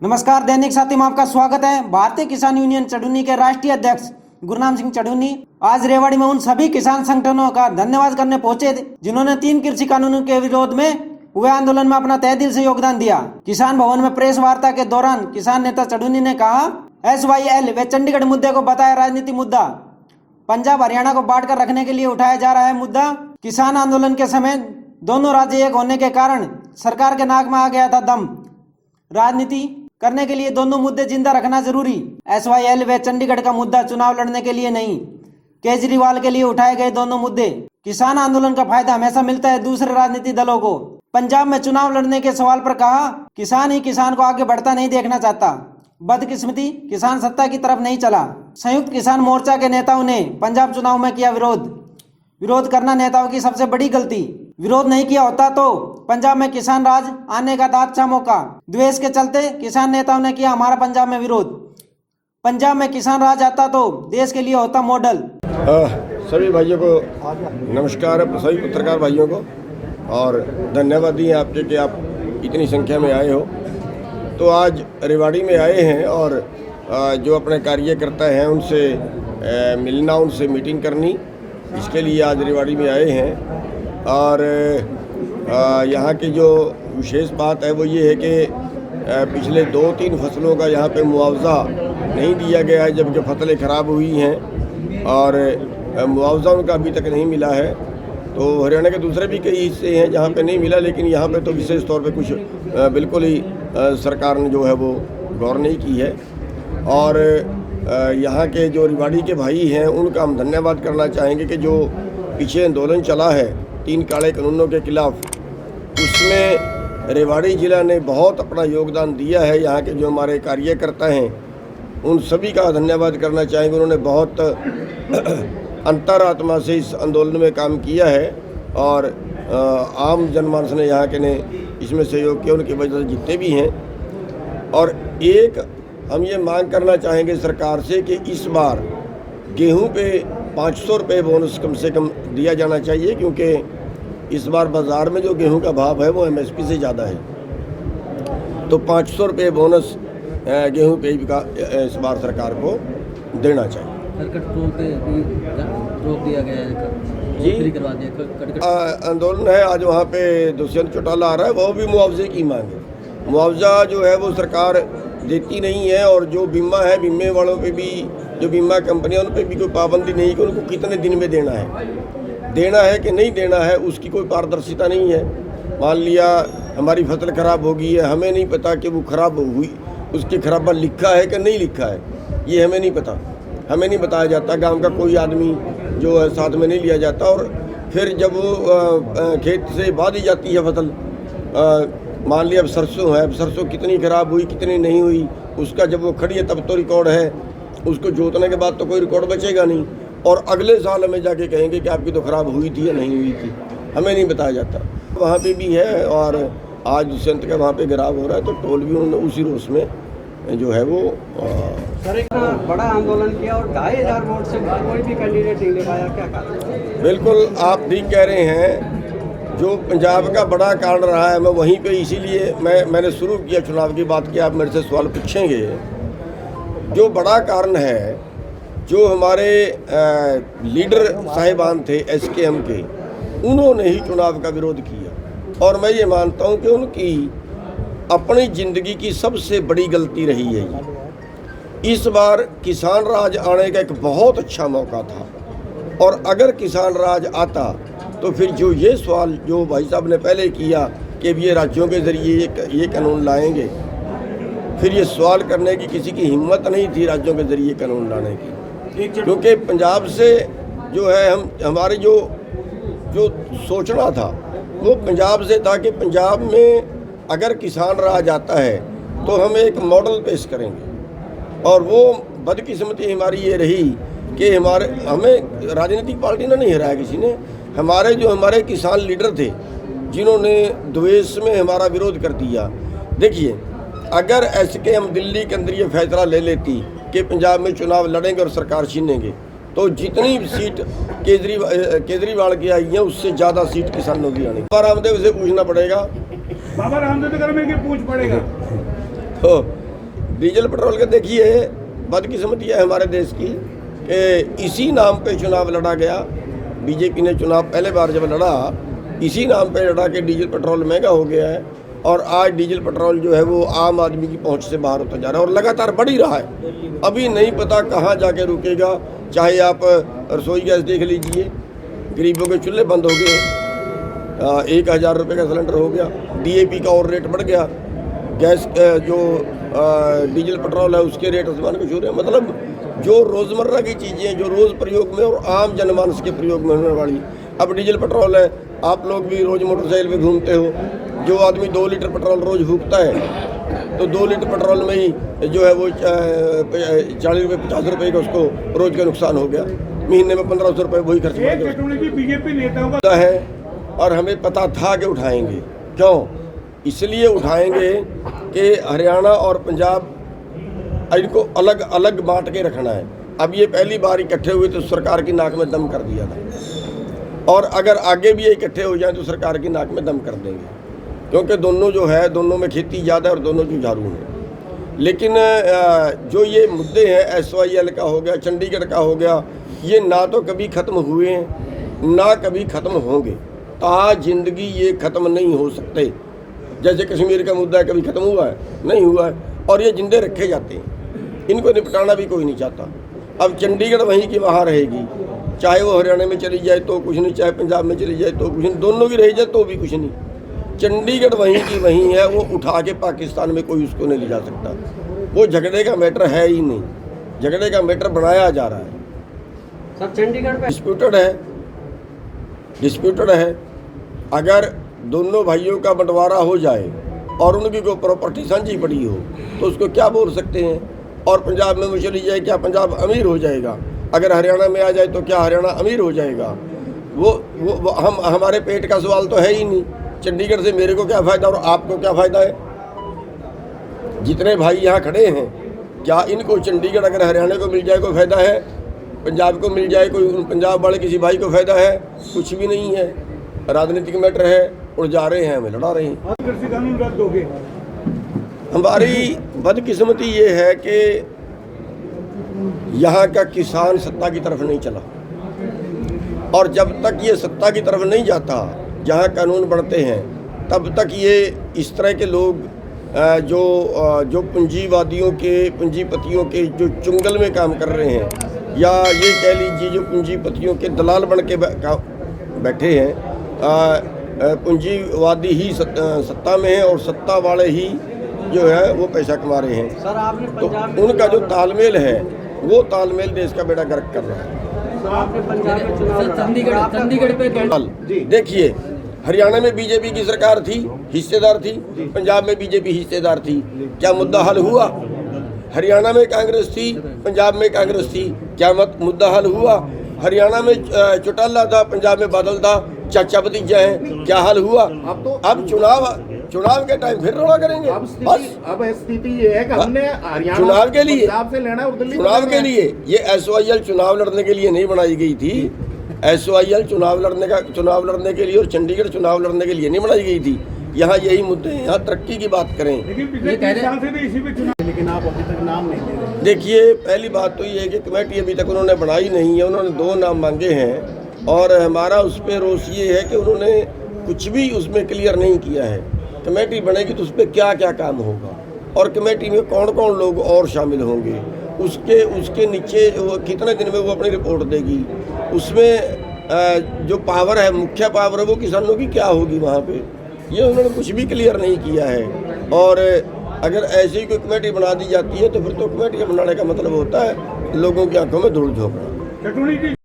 नमस्कार, दैनिक साथी में आपका स्वागत है। भारतीय किसान यूनियन चढ़ुनी के राष्ट्रीय अध्यक्ष गुरनाम सिंह चढ़ुनी आज रेवाड़ी में उन सभी किसान संगठनों का धन्यवाद करने पहुंचे जिन्होंने 3 कृषि कानूनों के विरोध में हुए आंदोलन में अपना तहे दिल से योगदान दिया। किसान भवन में प्रेस वार्ता के दौरान किसान नेता चढ़ुनी ने कहा, SYL व चंडीगढ़ मुद्दे को बताया राजनीति मुद्दा। पंजाब हरियाणा को बांट कर रखने के लिए उठाया जा रहा है मुद्दा। किसान आंदोलन के समय दोनों राज्य एक होने के कारण सरकार के नाक में आ गया था दम। राजनीति करने के लिए दोनों मुद्दे जिंदा रखना जरूरी। SYL व चंडीगढ़ का मुद्दा चुनाव लड़ने के लिए नहीं, केजरीवाल के लिए उठाए गए दोनों मुद्दे। किसान आंदोलन का फायदा हमेशा मिलता है दूसरे राजनीतिक दलों को। पंजाब में चुनाव लड़ने के सवाल पर कहा, किसान ही किसान को आगे बढ़ता नहीं देखना चाहता। बदकिस्मती किसान सत्ता की तरफ नहीं चला। संयुक्त किसान मोर्चा के नेताओं ने पंजाब चुनाव में किया विरोध करना नेताओं की सबसे बड़ी गलती। विरोध नहीं किया होता तो पंजाब में किसान राज आने का था अच्छा मौका। द्वेष के चलते किसान नेताओं ने किया हमारा पंजाब में विरोध। पंजाब में किसान राज आता तो देश के लिए होता मॉडल। सभी भाइयों को नमस्कार, सभी पत्रकार भाइयों को, और धन्यवाद दिए आपके कि आप इतनी संख्या में आए हो। तो आज रेवाड़ी में आए हैं और जो अपने कार्यकर्ता हैं उनसे मिलना, उनसे मीटिंग करनी, इसके लिए आज रेवाड़ी में आए हैं। और यहाँ की जो विशेष बात है वो ये है कि पिछले 2-3 फसलों का यहाँ पे मुआवजा नहीं दिया गया है, जबकि फसलें ख़राब हुई हैं और मुआवजा उनका अभी तक नहीं मिला है। तो हरियाणा के दूसरे भी कई हिस्से हैं जहाँ पे नहीं मिला, लेकिन यहाँ पे तो विशेष तौर पे कुछ बिल्कुल ही सरकार ने जो है वो गौर नहीं की है। और यहाँ के जो रेवाड़ी के भाई हैं उनका हम धन्यवाद करना चाहेंगे कि जो पीछे आंदोलन चला है 3 काले कानूनों के खिलाफ, उसमें रेवाड़ी ज़िला ने बहुत अपना योगदान दिया है। यहाँ के जो हमारे कार्यकर्ता हैं उन सभी का धन्यवाद करना चाहेंगे। उन्होंने बहुत अंतरात्मा से इस आंदोलन में काम किया है और आम जनमानस ने यहाँ के ने इसमें सहयोग किया, उनकी वजह से जीते भी हैं। और एक हम ये मांग करना चाहेंगे सरकार से कि इस बार गेहूं पे 500 रुपये बोनस कम से कम दिया जाना चाहिए, क्योंकि इस बार बाज़ार में जो गेहूं का भाव है वो MSP से ज़्यादा है। तो 500 रुपये बोनस गेहूं पे का इस बार सरकार को देना चाहिए। रोक दिया गया है जी, करवा दिया आंदोलन है आज वहाँ पे दुष्यंत चौटाला आ रहा है, वो भी मुआवजे की मांग है। मुआवजा जो है वो सरकार देती नहीं है, और जो बीमा है बीमे वालों पे भी, जो बीमा कंपनियां, उन पे भी कोई पाबंदी नहीं कि उनको कितने दिन में देना है कि नहीं देना है, उसकी कोई पारदर्शिता नहीं है। मान लिया हमारी फसल खराब हो गई है, हमें नहीं पता कि वो खराब हुई, उसकी खराबा लिखा है कि नहीं लिखा है, ये हमें नहीं पता, हमें नहीं बताया जाता। गांव का कोई आदमी जो है साथ में नहीं लिया जाता। और फिर जब वो खेत से बांधी जाती है फसल, मान लिया अब सरसों है, अब सरसों कितनी खराब हुई कितनी नहीं हुई, उसका जब वो खड़ी है तब तो रिकॉर्ड है, उसको जोतने के बाद तो कोई रिकॉर्ड बचेगा नहीं। और अगले साल हमें जाके कहेंगे कि आपकी तो ख़राब हुई थी या नहीं हुई थी, हमें नहीं बताया जाता। वहाँ पे भी है, और आज दुष्यंत का वहाँ पे गिराव हो रहा है, तो टोल भी उन्होंने उसी रोष में जो है वो सर एक बड़ा आंदोलन किया और 2500 वोट से कोई भी कैंडिडेट नहीं ले पाया, क्या कारण? बिल्कुल आप ठीक कह रहे हैं। जो पंजाब का बड़ा कारण रहा है, मैं वहीं पे इसीलिए मैंने शुरू किया चुनाव की बात की, आप मेरे से सवाल पूछेंगे। जो बड़ा कारण है, जो हमारे लीडर साहिबान थे SKM के, उन्होंने ही चुनाव का विरोध किया। और मैं ये मानता हूँ कि उनकी अपनी ज़िंदगी की सबसे बड़ी गलती रही है ये। इस बार किसान राज आने का एक बहुत अच्छा मौका था, और अगर किसान राज आता तो फिर जो ये सवाल जो भाई साहब ने पहले किया कि ये राज्यों के ज़रिए ये कानून लाएंगे, फिर ये सवाल करने की किसी की हिम्मत नहीं थी राज्यों के ज़रिए कानून लाने की। क्योंकि पंजाब से जो है हमारे जो सोचना था वो पंजाब से था कि पंजाब में अगर किसान राज आता है तो हम एक मॉडल पेश करेंगे। और वो बदकिस्मती हमारी ये रही कि हमें राजनीतिक पार्टी ने नहीं हराया किसी ने। हमारे किसान लीडर थे जिन्होंने द्वेष में हमारा विरोध कर दिया। देखिए, अगर SKM दिल्ली के अंदर ये फैसला ले लेती कि पंजाब में चुनाव लड़ेंगे और सरकार छीनेंगे, तो जितनी सीट केजरीवाल की आई है उससे ज़्यादा सीट किसानों की आनी। रामदेव से पूछना पड़ेगा, बाबा रामदेव के घर में पूछ पड़ेगा। तो डीजल पेट्रोल के देखिए बदकिस्मती है हमारे देश की कि इसी नाम पे चुनाव लड़ा गया। बीजेपी ने चुनाव पहले बार जब लड़ा इसी नाम पे लड़ा कि डीजल पेट्रोल महंगा हो गया है और आज डीजल पेट्रोल जो है वो आम आदमी की पहुंच से बाहर होता जा रहा है और लगातार बढ़ ही रहा है। अभी नहीं पता कहाँ जाके रुकेगा। चाहे आप रसोई गैस देख लीजिए, गरीबों के चूल्हे बंद हो गए, 1000 रुपये का सिलेंडर हो गया, DAP का और रेट बढ़ गया, गैस जो डीजल पेट्रोल है उसके रेट आसमान को छू रहे हैं। मतलब जो रोज़मर्रा की चीज़ें जो रोज़ प्रयोग में और आम जनमानस के प्रयोग में होने वाली, अब डीजल पेट्रोल है। आप लोग भी रोज़ मोटरसाइकिल पे घूमते हो, जो आदमी 2 लीटर पेट्रोल रोज़ फूकता है तो 2 लीटर पेट्रोल में ही जो है वो 40 रुपये 50 रुपये का उसको रोज़ का नुकसान हो गया। महीने में 1500 रुपये वही खर्च बीजेपी नेताओं का है और हमें पता था कि उठाएंगे। क्यों? इसलिए उठाएंगे कि हरियाणा और पंजाब इनको अलग अलग बांट के रखना है। अब ये पहली बार इकट्ठे हुए तो सरकार की नाक में दम कर दिया था और अगर आगे भी ये इकट्ठे हो जाएं तो सरकार की नाक में दम कर देंगे, क्योंकि दोनों जो है दोनों में खेती ज़्यादा है और दोनों जुझारू हैं। लेकिन जो ये मुद्दे हैं SYL का हो गया, चंडीगढ़ का हो गया, ये ना तो कभी ख़त्म हुए हैं ना कभी ख़त्म होंगे। जिंदगी ये ख़त्म नहीं हो सकते। जैसे कश्मीर का मुद्दा है, कभी ख़त्म हुआ है? नहीं हुआ है और ये जिंदे रखे जाते हैं। इनको निपटाना भी कोई नहीं चाहता। अब चंडीगढ़ वहीं की वहाँ रहेगी, चाहे वो हरियाणा में चली जाए तो कुछ नहीं, चाहे पंजाब में चली जाए तो कुछ नहीं, दोनों की रह जाए तो भी कुछ नहीं। चंडीगढ़ वहीं की वहीं है, वो उठा के पाकिस्तान में कोई उसको नहीं ले जा सकता। वो झगड़े का मैटर है ही नहीं, झगड़े का मैटर बनाया जा रहा है। सब चंडीगढ़ पे डिस्प्यूटेड है। अगर दोनों भाइयों का बंटवारा हो जाए और उनकी कोई प्रॉपर्टी साझी पड़ी हो तो उसको क्या बोल सकते हैं? और पंजाब में वो चली जाए, क्या पंजाब अमीर हो जाएगा? अगर हरियाणा में आ जाए तो क्या हरियाणा अमीर हो जाएगा? वो हमारे पेट का सवाल तो है ही नहीं। चंडीगढ़ से मेरे को क्या फ़ायदा और आपको क्या फ़ायदा है? जितने भाई यहाँ खड़े हैं, क्या इनको चंडीगढ़ अगर हरियाणा को मिल जाए कोई फ़ायदा है? पंजाब को मिल जाए कोई पंजाब वाले किसी भाई को फ़ायदा है? कुछ भी नहीं है। राजनीतिक मैटर है और जा रहे हैं, हमें लड़ा रहे हैं। कृषि कानून रद्द हो गए। हमारी बदकिस्मती ये है कि यहाँ का किसान सत्ता की तरफ नहीं चला और जब तक ये सत्ता की तरफ नहीं जाता, जहाँ कानून बढ़ते हैं, तब तक ये इस तरह के लोग जो पूंजीवादियों के पूंजीपतियों के जो चुंगल में काम कर रहे हैं, या ये कह लीजिए जो पूंजीपतियों के दलाल बन के बैठे हैं, पूंजीवादी ही सत्ता में है और सत्ता वाले ही जो है वो पैसा कमा रहे हैं। सर आपने तो पंजाब उनका जो तालमेल है वो तालमेल देश का बेड़ा गर्क कर रहा है। आपने पंजाब में चुनाव चंडीगढ़ पे देखिए, हरियाणा में बीजेपी की सरकार थी, हिस्सेदार थी, पंजाब में बीजेपी हिस्सेदार थी। क्या मुद्दा हल हुआ? हरियाणा में कांग्रेस थी, पंजाब में कांग्रेस थी, क्या मुद्दा हल हुआ? हरियाणा में चौटाला था, पंजाब में बादल था, चाचा भतीजा हैं, क्या हल हुआ? अब चुनाव के टाइम फिर रोड़ा करेंगे। अब स्थिति ये है कि हमने हरियाणा चुनाव के लिए पंजाब से लेना और दिल्ली चुनाव के लिए ये SYL चुनाव लड़ने के लिए नहीं बनाई गई थी। SYL चुनाव लड़ने के लिए और चंडीगढ़ चुनाव लड़ने के लिए नहीं बनाई गई थी। यहाँ यही मुद्दे हैं। यहाँ तरक्की की बात करें। लेकिन पिछले 3 साल से भी इसी पे चुनाव, लेकिन आप अभी तक नाम नहीं दे रहे। देखिए, पहली बात तो ये है कि कमेटी अभी तक उन्होंने बनाई नहीं है। उन्होंने 2 नाम मांगे हैं और हमारा उस पर रोष ये है कि उन्होंने कुछ भी उसमें क्लियर नहीं किया है। कमेटी बनेगी तो उस पर क्या क्या काम होगा और कमेटी में कौन कौन लोग और शामिल होंगे, उसके नीचे वो कितने दिन में वो अपनी रिपोर्ट देगी, उसमें जो पावर है, मुख्य पावर है, वो किसानों की क्या होगी वहाँ पे, ये उन्होंने कुछ भी क्लियर नहीं किया है। और अगर ऐसी कोई कमेटी बना दी जाती है तो फिर तो कमेटी बनाने का मतलब होता है लोगों की आंखों में धूल झोंकना।